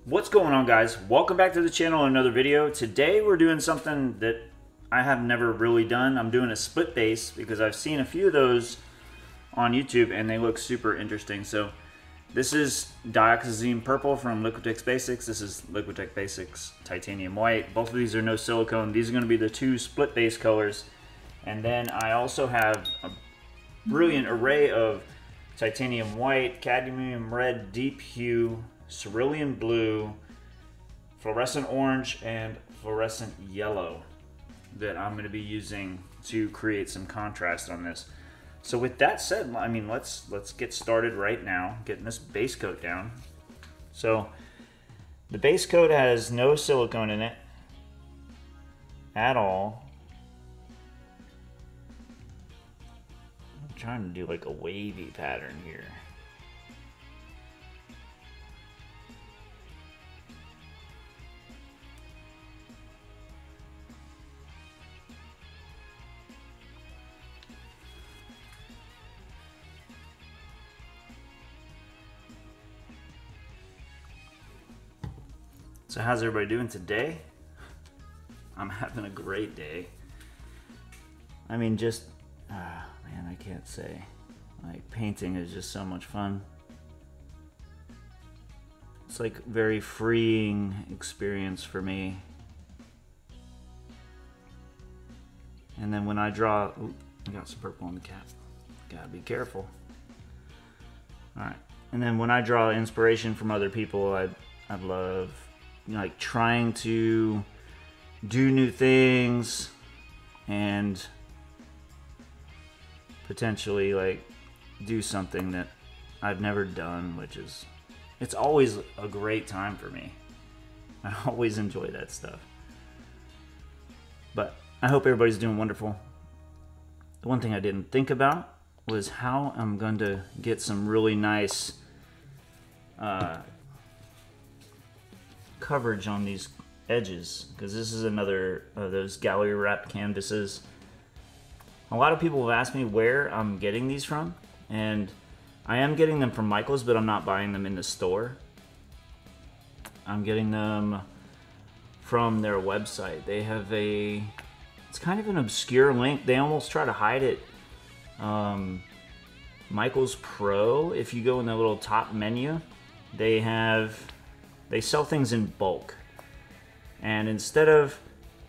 What's going on, guys? Welcome back to the channel, another video. Today we're doing something that I have never really done. I'm doing a split base because I've seen a few of those on YouTube and they look super interesting. So this is dioxazine purple from Liquitex Basics. This is Liquitex Basics titanium white. Both of these are no silicone. These are going to be the two split base colors. And then I also have a brilliant array of titanium white, cadmium red, deep hue, cerulean blue, fluorescent orange, and fluorescent yellow that I'm going to be using to create some contrast on this. So with that said, I mean, let's get started right now, getting this base coat down. So the base coat has no silicone in it at all. I'm trying to do like a wavy pattern here. So how's everybody doing today? I'm having a great day. I mean, just, man, I can't say. Like, painting is just so much fun. It's like a very freeing experience for me. And then when I draw, ooh, I got some purple on the cap. Gotta be careful. All right. And then when I draw inspiration from other people, I love, you know, like trying to do new things and potentially like do something that I've never done, which is, it's always a great time for me. I always enjoy that stuff. But I hope everybody's doing wonderful. The one thing I didn't think about was how I'm going to get some really nice coverage on these edges, because this is another of those gallery wrapped canvases. A lot of people have asked me where I'm getting these from, and I am getting them from Michael's, but I'm not buying them in the store. I'm getting them from their website. They have it's kind of an obscure link. They almost try to hide it. Michael's Pro, if you go in the little top menu, they sell things in bulk. And instead of,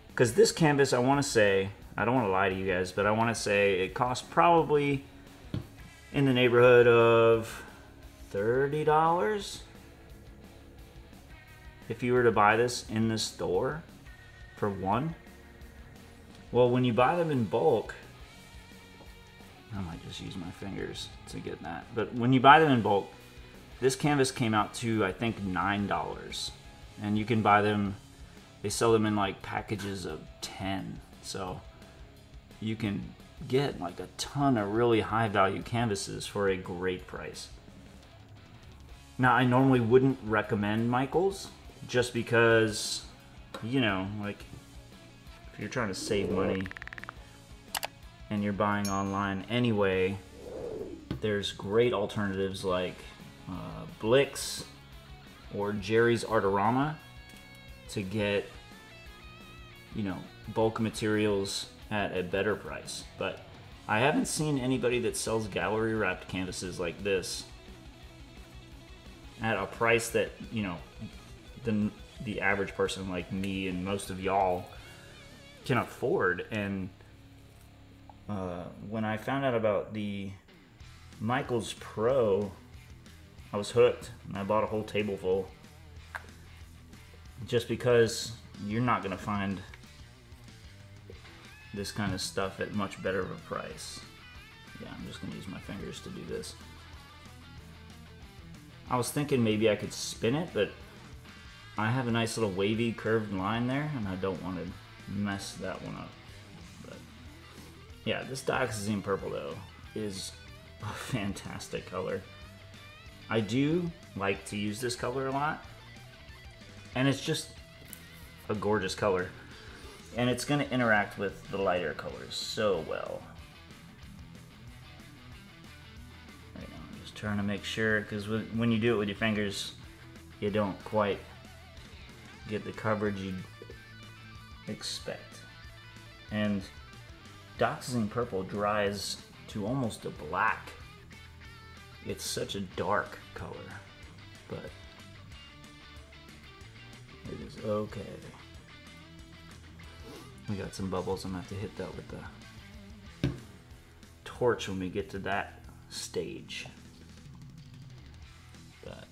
because this canvas, I want to say, I don't want to lie to you guys, but I want to say it costs probably in the neighborhood of $30 if you were to buy this in the store for one. Well, when you buy them in bulk, I might just use my fingers to get that, but when you buy them in bulk, this canvas came out to, I think, $9. And you can buy them, they sell them in like packages of 10. So you can get like a ton of really high value canvases for a great price. Now, I normally wouldn't recommend Michael's just because, you know, like if you're trying to save money and you're buying online anyway, there's great alternatives like Blix or Jerry's Artorama to get, you know, bulk materials at a better price. But I haven't seen anybody that sells gallery wrapped canvases like this at a price that, you know, the average person like me and most of y'all can afford. And when I found out about the Michael's Pro, I was hooked, and I bought a whole table full just because you're not going to find this kind of stuff at much better of a price. Yeah, I'm just going to use my fingers to do this. I was thinking maybe I could spin it, but I have a nice little wavy curved line there, and I don't want to mess that one up. But yeah, this dioxazine purple though is a fantastic color. I do like to use this color a lot, and it's just a gorgeous color, and it's going to interact with the lighter colors so well. I'm just trying to make sure, because when you do it with your fingers, you don't quite get the coverage you'd expect. And Dioxazine purple dries to almost a black. It's such a dark color, but it is okay. We got some bubbles. I'm gonna have to hit that with the torch when we get to that stage. But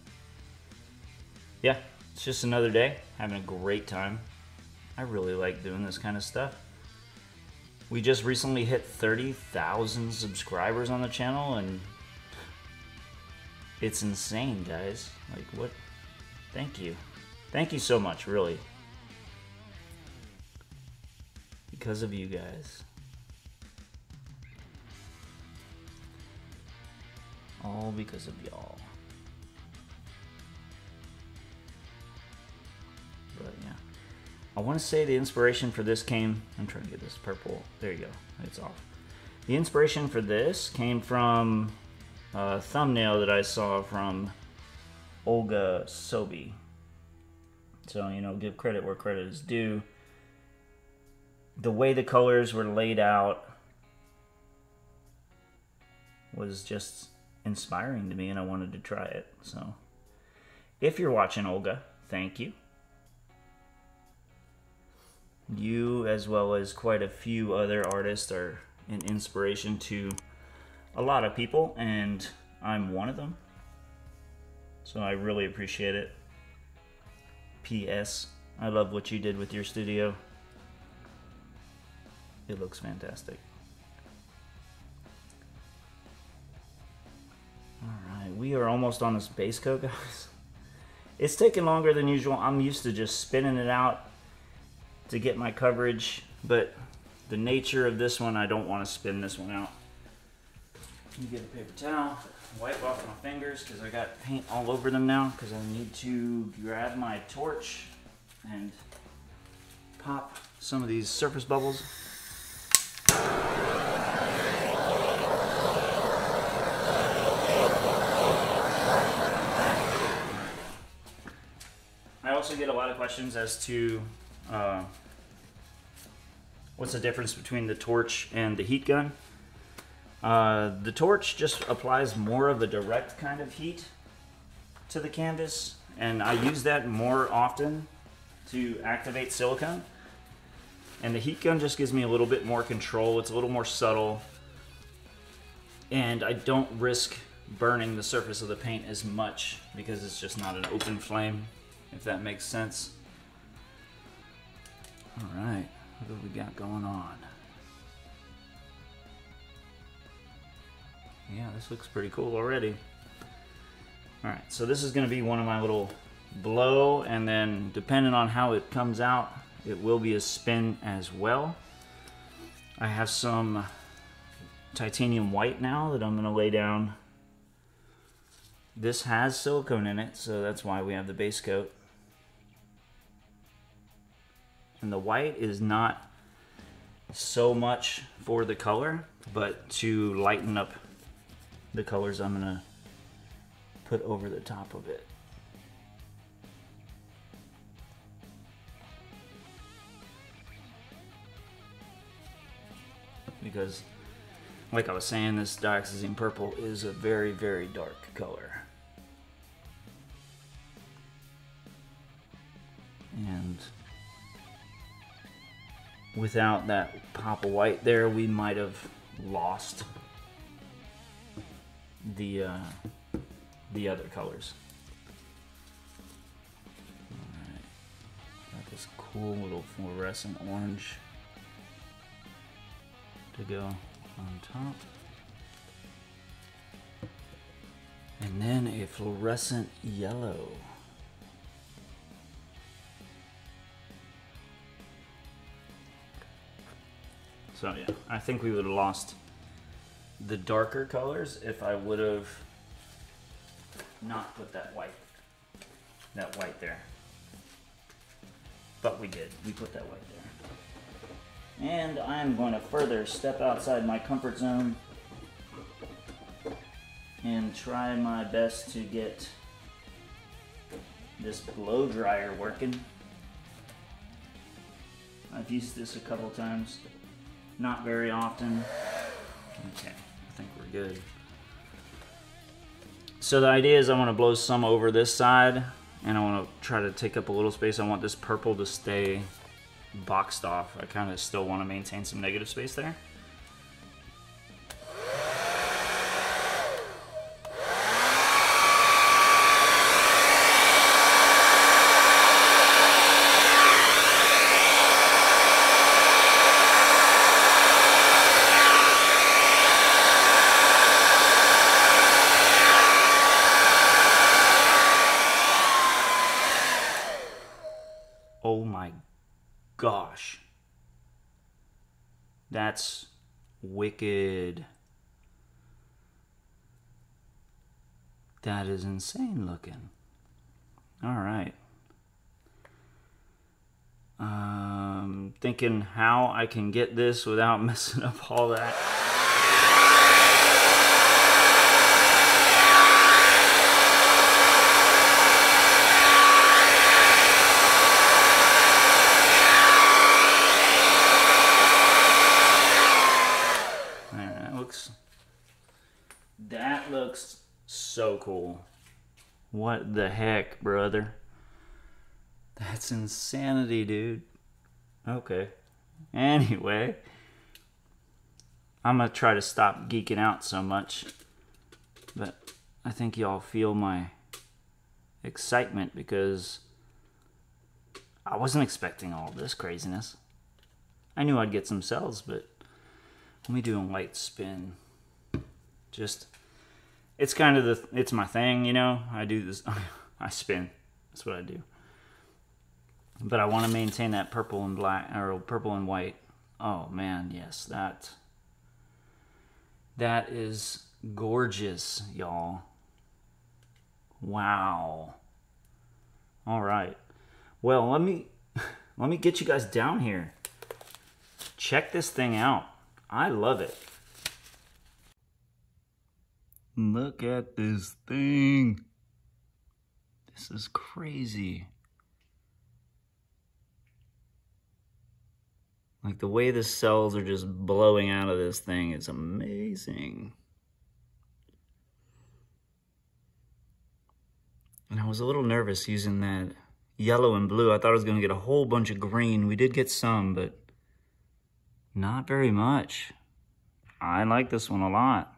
yeah, it's just another day, having a great time. I really like doing this kind of stuff. We just recently hit 30,000 subscribers on the channel, and it's insane, guys. Like, what? Thank you. Thank you so much, really. Because of you guys. All because of y'all. But yeah. I want to say the inspiration for this came... I'm trying to get this purple. There you go. It's off. The inspiration for this came from a thumbnail that I saw from Olga Sobi. So, you know, give credit where credit is due. The way the colors were laid out was just inspiring to me, and I wanted to try it. So, if you're watching, Olga, thank you. You, as well as quite a few other artists, are an inspiration to a lot of people, and I'm one of them. So I really appreciate it. P.S. I love what you did with your studio. It looks fantastic. Alright, we are almost on this base coat, guys. It's taking longer than usual. I'm used to just spinning it out to get my coverage, but the nature of this one, I don't want to spin this one out. Let me get a paper towel, wipe off my fingers because I got paint all over them now, because I need to grab my torch and pop some of these surface bubbles. I also get a lot of questions as to what's the difference between the torch and the heat gun. The torch just applies more of a direct kind of heat to the canvas, and I use that more often to activate silicone. And the heat gun just gives me a little bit more control. It's a little more subtle, and I don't risk burning the surface of the paint as much because it's just not an open flame, if that makes sense. All right, what do we got going on? Yeah, this looks pretty cool already. All right, so this is gonna be one of my little blow, and then depending on how it comes out, it will be a spin as well. I have some titanium white now that I'm gonna lay down. This has silicone in it, so that's why we have the base coat. And the white is not so much for the color, but to lighten up the colors I'm gonna put over the top of it. Because, like I was saying, this dioxazine purple is a very, very dark color. And without that pop of white there, we might have lost the other colors. Alright, got this cool little fluorescent orange to go on top. And then a fluorescent yellow. So yeah, I think we would have lost the darker colors if I would have not put that white there. But we did, we put that white there. And I'm going to further step outside my comfort zone and try my best to get this blow dryer working. I've used this a couple times. Not very often. Okay, I think we're good. So the idea is I want to blow some over this side, and I want to try to take up a little space. I want this purple to stay boxed off. I kind of still want to maintain some negative space there. Oh my gosh. That's wicked. That is insane looking. All right. Thinking how I can get this without messing up all that. That looks so cool. What the heck, brother? That's insanity, dude. Okay. Anyway, I'm gonna try to stop geeking out so much, but I think y'all feel my excitement because I wasn't expecting all this craziness. I knew I'd get some cells, but let me do a light spin. Just, it's kind of it's my thing, you know. I do this, I spin. That's what I do. But I want to maintain that purple and black, or purple and white. Oh man, yes, that is gorgeous, y'all. Wow. All right. Well, let me get you guys down here. Check this thing out. I love it. Look at this thing. This is crazy. Like the way the cells are just blowing out of this thing is amazing. And I was a little nervous using that yellow and blue. I thought I was going to get a whole bunch of green. We did get some, but not very much. I like this one a lot.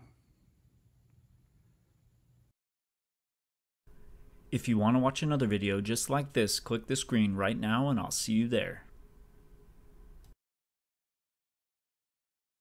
If you want to watch another video just like this, click the screen right now and I'll see you there.